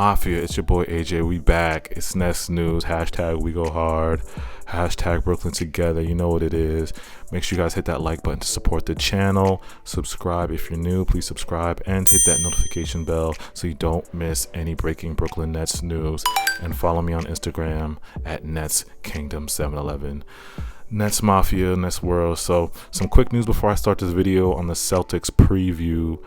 Mafia, it's your boy AJ. We back. It's Nets News. Hashtag we go hard. Hashtag Brooklyn together. You know what it is. Make sure you guys hit that like button to support the channel. Subscribe if you're new. Please subscribe and hit that notification bell so you don't miss any breaking Brooklyn Nets news. And follow me on Instagram at NetsKingdom711. Nets Mafia, Nets World. So some quick news before I start this video on the Celtics preview.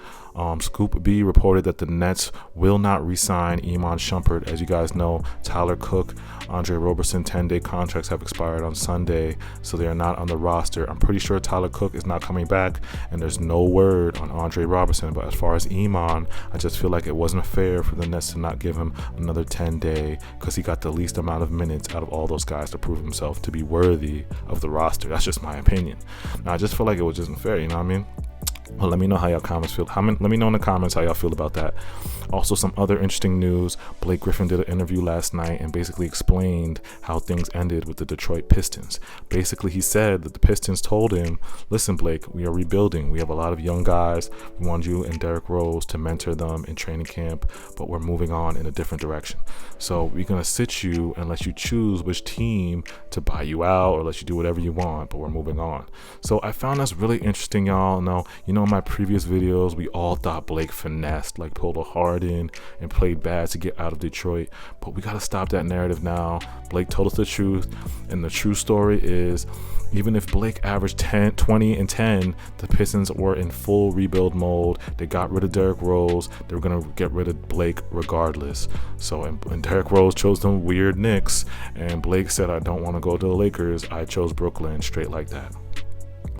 Scoop B reported that the Nets will not re-sign Iman Shumpert. As you guys know, Tyler Cook, Andre Roberson 10-day contracts have expired on Sunday, so they are not on the roster. I'm pretty sure Tyler Cook is not coming back, and there's no word on Andre Roberson. But as far as Iman, I just feel like it wasn't fair for the Nets to not give him another 10-day because he got the least amount of minutes out of all those guys to prove himself to be worthy of the roster. That's just my opinion. Now, I just feel like it was just unfair, you know what I mean? Well, let me know how y'all comments feel. Let me know in the comments how y'all feel about that. Also, some other interesting news. Blake Griffin did an interview last night and basically explained how things ended with the Detroit Pistons. Basically, he said that the Pistons told him, listen, Blake, we are rebuilding. We have a lot of young guys. We want you and Derrick Rose to mentor them in training camp, but we're moving on in a different direction. So we're going to sit you and let you choose which team to buy you out or let you do whatever you want, but we're moving on. So I found this really interesting, y'all. You know, in my previous videos, we all thought Blake finessed, like pulled a Harden and played bad to get out of Detroit. But we got to stop that narrative now. Blake told us the truth. And the true story is, even if Blake averaged 20 and 10, the Pistons were in full rebuild mode. They got rid of Derrick Rose. They were going to get rid of Blake regardless. So, and Derrick Rose chose them weird Knicks. And Blake said, I don't want to go to the Lakers. I chose Brooklyn, straight like that.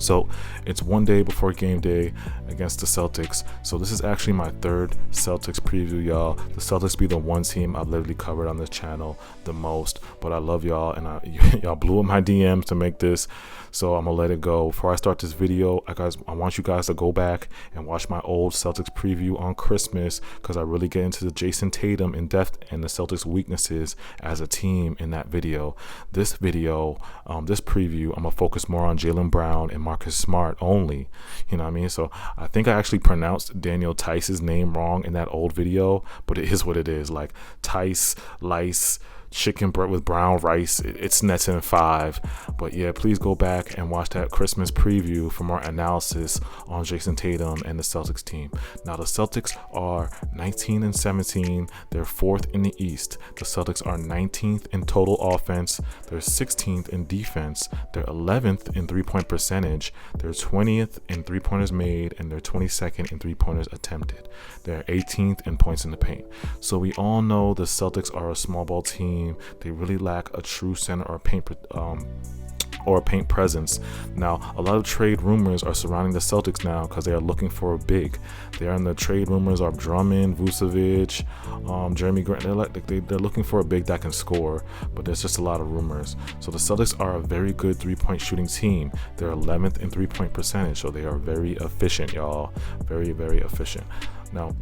So it's one day before game day against the Celtics. So this is actually my third Celtics preview, y'all. The Celtics be the one team I've literally covered on this channel the most. But I love y'all, and y'all blew up my DMs to make this. So I'm gonna let it go. Before I start this video, I want you guys to go back and watch my old Celtics preview on Christmas, because I really get into the Jayson Tatum in depth and the Celtics weaknesses as a team in that video. This preview, I'm gonna focus more on Jalen Brown and Marcus Smart only. You know what I mean? So I think I actually pronounced Daniel Tice's name wrong in that old video, but it is what it is. Like Tice, Lice, chicken bread with brown rice. It's Nets in 5. But yeah, please go back and watch that Christmas preview for more analysis on Jayson Tatum and the Celtics team. Now the Celtics are 19 and 17. They're 4th in the East. The Celtics are 19th in total offense. They're 16th in defense. They're 11th in 3-point percentage. They're 20th in 3-pointers made, and they're 22nd in 3-pointers attempted. They're 18th in points in the paint. So we all know the Celtics are a small ball team. They really lack a true center or paint presence. Now, a lot of trade rumors are surrounding the Celtics now because they are looking for a big. They are in the trade rumors of Drummond, Vucevic, Jeremy Grant. They're looking for a big that can score, but there's just a lot of rumors. So the Celtics are a very good 3-point shooting team. They're 11th in 3-point percentage, so they are very efficient, y'all. Very, very efficient. Now,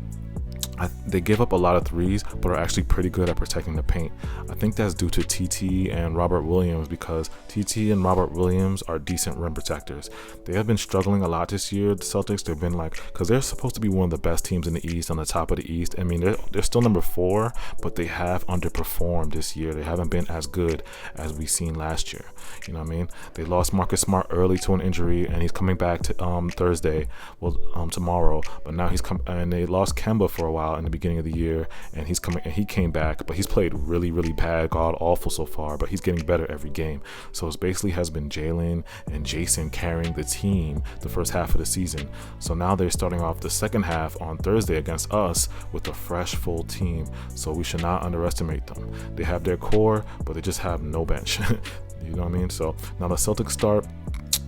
they give up a lot of threes, but are actually pretty good at protecting the paint. I think that's due to TT and Robert Williams, because TT and Robert Williams are decent rim protectors. They have been struggling a lot this year, the Celtics. They've been because they're supposed to be one of the best teams in the East, on the top of the East. I mean, they're still number 4, but they have underperformed this year. They haven't been as good as we seen last year. You know what I mean? They lost Marcus Smart early to an injury, and he's coming back to Thursday, tomorrow. But now and they lost Kemba for a while in the beginning of the year, and he came back, but he's played really, really bad, god awful so far, but he's getting better every game. So it basically has been Jaylen and Jayson carrying the team the first half of the season. So now they're starting off the second half on Thursday against us with a fresh, full team. So we should not underestimate them. They have their core, but they just have no bench. You know what I mean? So now the Celtics start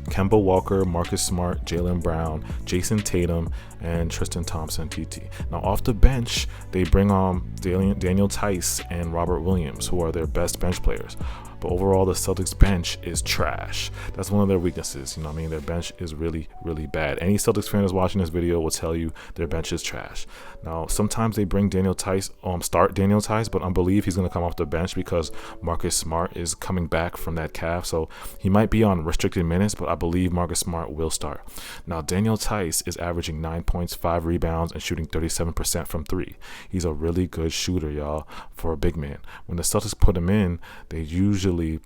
Kemba Walker, Marcus Smart, Jalen Brown, Jayson Tatum, and Tristan Thompson, TT. Now off the bench, they bring on Daniel Tice and Robert Williams, who are their best bench players. But overall, the Celtics bench is trash. That's one of their weaknesses. You know what I mean? Their bench is really, really bad. Any Celtics fan that's watching this video will tell you their bench is trash. Now, sometimes they bring Daniel Tice, start Daniel Tice, but I believe he's going to come off the bench because Marcus Smart is coming back from that calf. So he might be on restricted minutes, but I believe Marcus Smart will start. Now, Daniel Theis is averaging 9 points, 5 rebounds, and shooting 37% from 3. He's a really good shooter, y'all, for a big man. When the Celtics put him in, they usually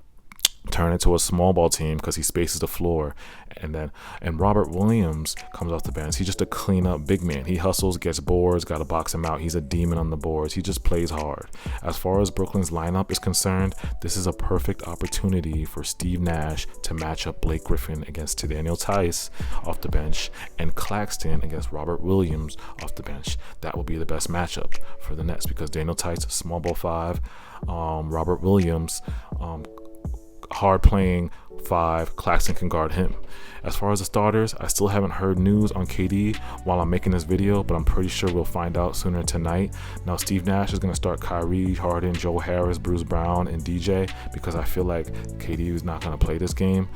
turn into a small ball team because he spaces the floor. And Robert Williams comes off the bench. He's just a clean up big man. He hustles, gets boards, got to box him out. He's a demon on the boards. He just plays hard. As far as Brooklyn's lineup is concerned, this is a perfect opportunity for Steve Nash to match up Blake Griffin against Daniel Theis off the bench and Claxton against Robert Williams off the bench. That will be the best matchup for the Nets because Daniel Theis, small ball 5, Robert Williams, hard playing 5, Claxton can guard him. As far as the starters, I still haven't heard news on KD while I'm making this video, but I'm pretty sure we'll find out sooner tonight. Now, Steve Nash is going to start Kyrie, Harden, Joe Harris, Bruce Brown, and DJ because I feel like KD is not going to play this game.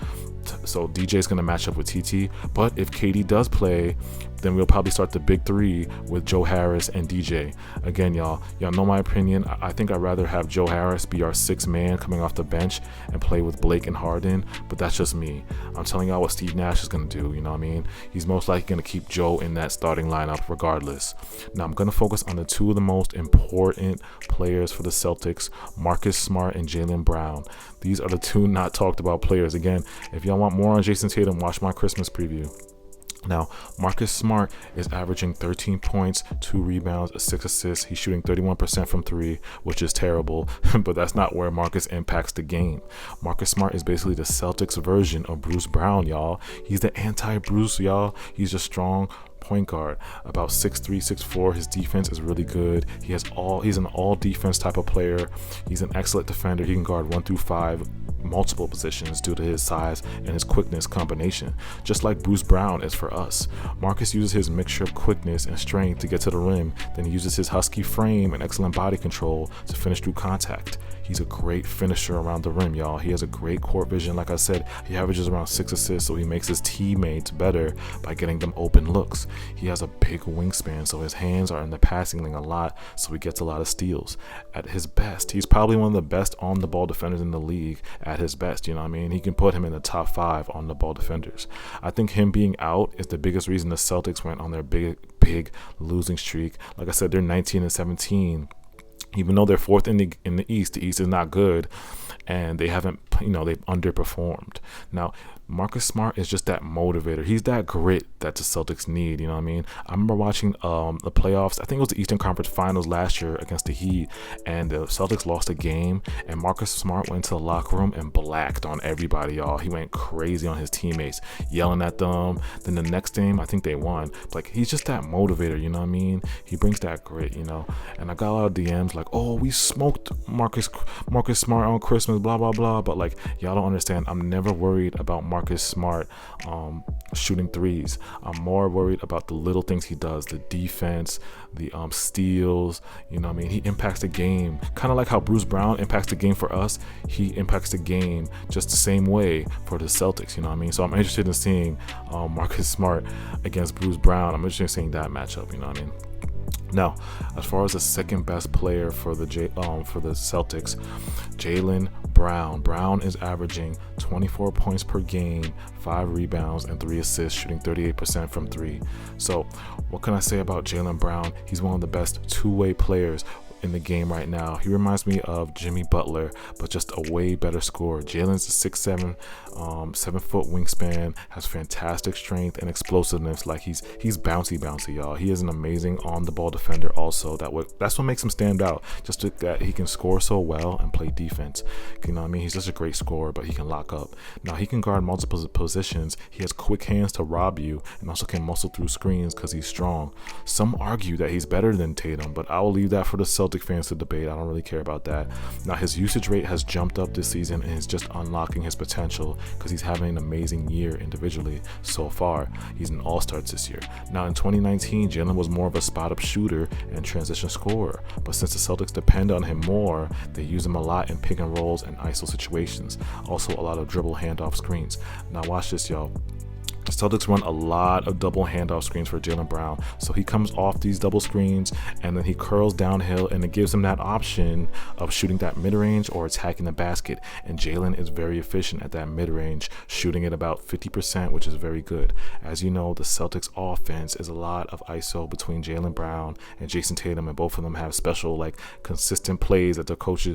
So DJ is going to match up with TT. But if KD does play, then we'll probably start the big 3 with Joe Harris and DJ. Again, y'all know my opinion. I think I'd rather have Joe Harris be our 6th man coming off the bench and play with Blake and Harden, but that's just me. I'm telling y'all what Steve Nash is going to do, you know what I mean? He's most likely going to keep Joe in that starting lineup regardless. Now, I'm going to focus on the 2 of the most important players for the Celtics, Marcus Smart and Jalen Brown. These are the 2 not talked about players. Again, if y'all want more on Jayson Tatum, watch my Christmas preview. Now, Marcus Smart is averaging 13 points, 2 rebounds, 6 assists. He's shooting 31% from 3, which is terrible, but that's not where Marcus impacts the game. Marcus Smart is basically the Celtics version of Bruce Brown, y'all. He's the anti-Bruce, y'all. He's a strong point guard, about 6'3", 6'4". His defense is really good. He's an all defense type of player. He's an excellent defender. He can guard 1 through 5, multiple positions due to his size and his quickness combination, just like Bruce Brown is for us. Marcus uses his mixture of quickness and strength to get to the rim, then he uses his husky frame and excellent body control to finish through contact. He's a great finisher around the rim, y'all. He has a great court vision. Like I said, he averages around 6 assists, so he makes his teammates better by getting them open looks. He has a big wingspan, so his hands are in the passing lane a lot, so he gets a lot of steals. At his best, he's probably one of the best on-the-ball defenders in the league at his best, you know what I mean? He can put him in the top 5 on-the-ball defenders. I think him being out is the biggest reason the Celtics went on their big losing streak. Like I said, they're 19-17. Even though they're 4th in the East is not good, and they haven't, they've underperformed. Now, Marcus Smart is just that motivator. He's that grit that the Celtics need, you know what I mean? I remember watching the playoffs. I think it was the Eastern Conference Finals last year against the Heat, and the Celtics lost a game, and Marcus Smart went to the locker room and blacked on everybody, y'all. He went crazy on his teammates, yelling at them. Then the next game, I think they won. Like, he's just that motivator, you know what I mean? He brings that grit, And I got a lot of DMs like, oh, we smoked Marcus Smart on Christmas, blah, blah, blah. But, like, y'all don't understand. I'm never worried about Marcus Smart shooting threes. I'm more worried about the little things he does, the defense, the steals, you know what I mean? He impacts the game, kind of like how Bruce Brown impacts the game for us. He impacts the game just the same way for the Celtics, you know what I mean? So I'm interested in seeing Marcus Smart against Bruce Brown. I'm interested in seeing that matchup, you know what I mean? Now, as far as the second best player for the Celtics, Jalen Brown. Brown is averaging 24 points per game, 5 rebounds, and 3 assists, shooting 38% from 3. So, what can I say about Jalen Brown? He's one of the best two-way players in the game right now. He reminds me of Jimmy Butler, but just a way better scorer. Jalen's a 6'7", 7-foot wingspan, has fantastic strength and explosiveness. Like he's bouncy, y'all. He is an amazing on-the-ball defender. Also, that's what makes him stand out. Just that he can score so well and play defense. You know what I mean? He's just a great scorer, but he can lock up. Now he can guard multiple positions. He has quick hands to rob you, and also can muscle through screens because he's strong. Some argue that he's better than Tatum, but I will leave that for the Celtic fans to debate. I don't really care about that. Now his usage rate has jumped up this season and is just unlocking his potential because he's having an amazing year individually so far. He's an all-star this year. Now in 2019, Jalen was more of a spot-up shooter and transition scorer, but since the Celtics depend on him more, they use him a lot in pick and rolls and ISO situations. Also a lot of dribble handoff screens. Now watch this, y'all. Celtics run a lot of double handoff screens for Jalen Brown. So he comes off these double screens and then he curls downhill, and it gives him that option of shooting that mid-range or attacking the basket. And Jaylen is very efficient at that mid-range, shooting at about 50%, which is very good. As you know, the Celtics offense is a lot of ISO between Jalen Brown and Jayson Tatum, and both of them have special, like, consistent plays that their Coach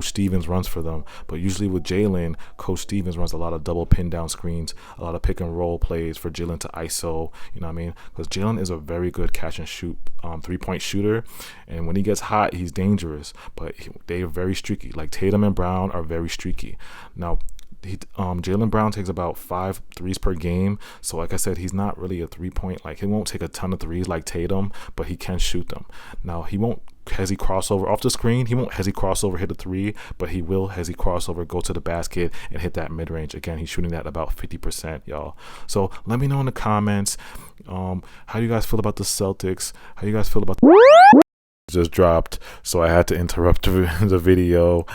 Stevens runs for them. But usually with Jaylen, Coach Stevens runs a lot of double pin down screens, a lot of pick and roll plays for Jaylen to ISO, you know what I mean? Because Jaylen is a very good catch and shoot 3-point shooter, and when he gets hot, he's dangerous. But they are very streaky. Like Tatum and Brown are very streaky. Now, Jaylen Brown takes about 5 threes per game, so like I said, he's not really a 3-point, like he won't take a ton of threes like Tatum, but he can shoot them. Now, he won't hezzy crossover off the screen, he won't hezzy crossover hit a 3, but he will hezzy crossover go to the basket and hit that mid-range. Again, he's shooting that about 50%, y'all. So let me know in the comments how you guys feel about the Celtics, how you guys feel about just dropped, so I had to interrupt the video.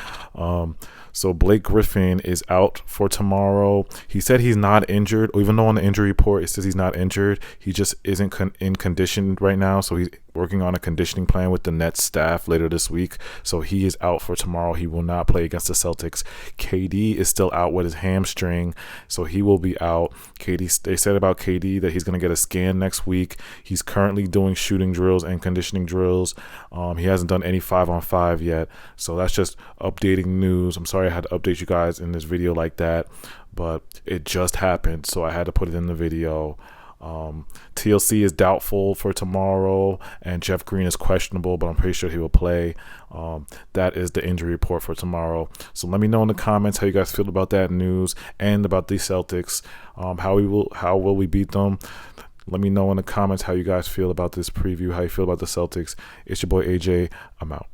So Blake Griffin is out for tomorrow. He said he's not injured, even though on the injury report it says he's not injured. He just isn't in condition right now, so he's working on a conditioning plan with the Nets staff later this week. So he is out for tomorrow. He will not play against the Celtics. KD is still out with his hamstring, so he will be out. They said about KD that he's going to get a scan next week. He's currently doing shooting drills and conditioning drills. He hasn't done any 5-on-5 yet, so that's just updating news. I'm sorry I had to update you guys in this video like that, but it just happened, so I had to put it in the video. TLC is doubtful for tomorrow, and Jeff Green is questionable, but I'm pretty sure he will play. That is the injury report for tomorrow. So let me know in the comments how you guys feel about that news and about the Celtics. How will we beat them? Let me know in the comments how you guys feel about this preview, how you feel about the Celtics. It's your boy AJ. I'm out.